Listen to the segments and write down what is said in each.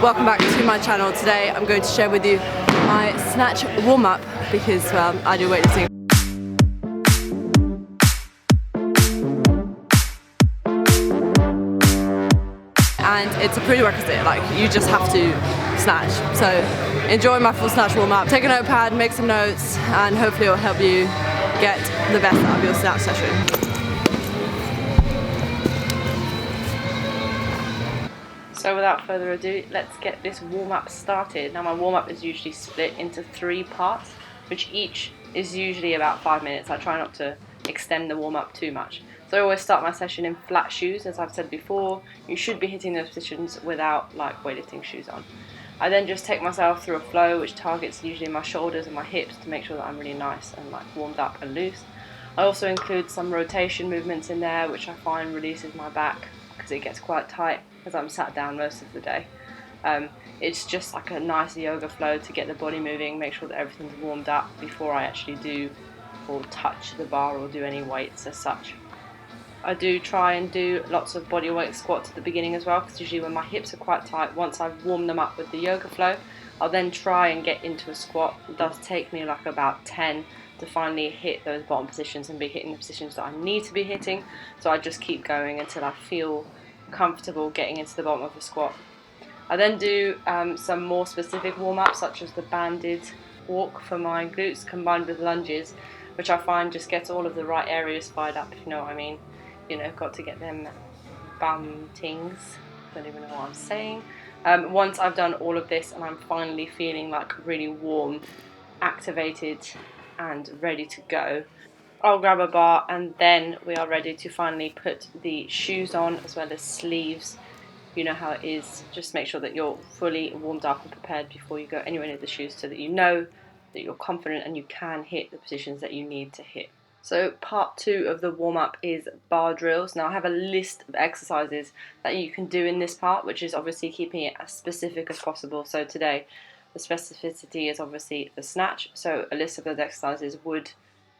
Welcome back to my channel. Today I'm going to share with you my snatch warm-up because I do weightlifting. And it's a prerequisite, like you just have to snatch. So enjoy my full snatch warm-up. Take a notepad, make some notes, and hopefully it will help you get the best out of your snatch session. So without further ado, let's get this warm-up started. Now my warm-up is usually split into 3 parts, which each is usually about 5 minutes. I try not to extend the warm-up too much. So I always start my session in flat shoes. As I've said before, you should be hitting those positions without like weightlifting shoes on. I then just take myself through a flow which targets usually my shoulders and my hips to make sure that I'm really nice and like warmed up and loose. I also include some rotation movements in there, which I find releases my back because it gets quite tight as I'm sat down most of the day. It's just like a nice yoga flow to get the body moving, make sure that everything's warmed up before I actually do or touch the bar or do any weights as such. I do try and do lots of body weight squats at the beginning as well, because usually when my hips are quite tight, once I've warmed them up with the yoga flow, I'll then try and get into a squat. It does take me like about 10 to finally hit those bottom positions and be hitting the positions that I need to be hitting. So I just keep going until I feel comfortable getting into the bottom of the squat. I then do some more specific warm-ups, such as the banded walk for my glutes combined with lunges, which I find just gets all of the right areas fired up, if you know what I mean. You know, got to get them bum tings. Don't even know what I'm saying. Once I've done all of this and I'm finally feeling like really warm, activated and ready to go, I'll grab a bar and then we are ready to finally put the shoes on as well as sleeves. You know how it is. Just make sure that you're fully warmed up and prepared before you go anywhere near the shoes, so that you know that you're confident and you can hit the positions that you need to hit. So part 2 of the warm-up is bar drills. Now I have a list of exercises that you can do in this part, which is obviously keeping it as specific as possible. So today the specificity is obviously the snatch, so a list of those exercises would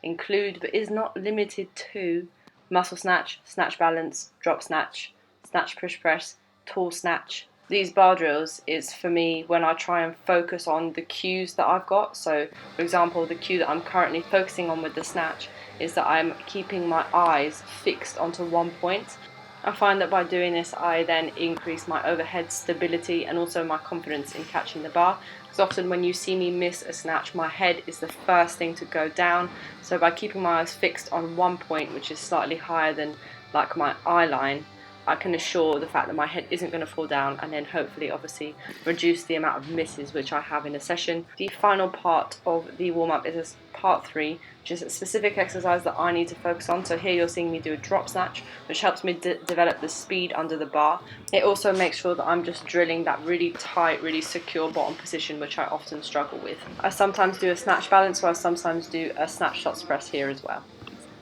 include, but is not limited to, muscle snatch, snatch balance, drop snatch, snatch push press, tall snatch. These bar drills is for me when I try and focus on the cues that I've got. So for example, the cue that I'm currently focusing on with the snatch is that I'm keeping my eyes fixed onto one point. I find that by doing this I then increase my overhead stability and also my confidence in catching the bar, because often when you see me miss a snatch, my head is the first thing to go down. So by keeping my eyes fixed on one point, which is slightly higher than like my eye line, I can assure the fact that my head isn't going to fall down, and then hopefully obviously reduce the amount of misses which I have in a session. The final part of the warm-up is part 3, which is a specific exercise that I need to focus on. So here you're seeing me do a drop snatch, which helps me develop the speed under the bar. It also makes sure that I'm just drilling that really tight, really secure bottom position, which I often struggle with. I sometimes do a snatch balance, or I sometimes do a snatch shots press here as well.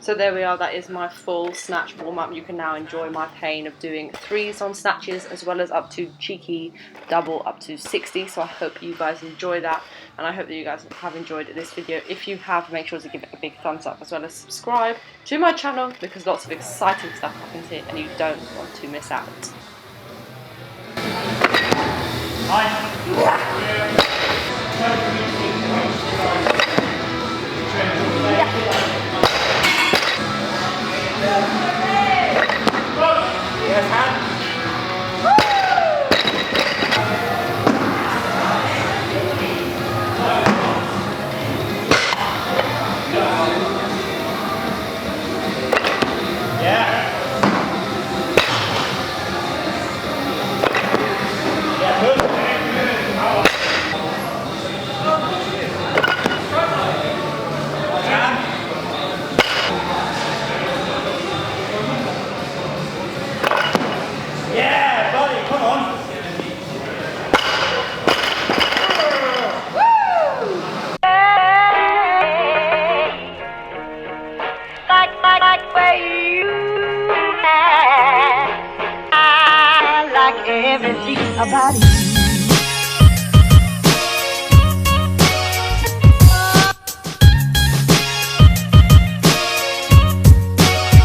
So there we are, that is my full snatch warm-up. You can now enjoy my pain of doing 3s on snatches as well as up to cheeky double up to 60. So I hope you guys enjoy that, and I hope that you guys have enjoyed this video. If you have, make sure to give it a big thumbs up as well as subscribe to my channel, because lots of exciting stuff happens here and you don't want to miss out. Everything about it.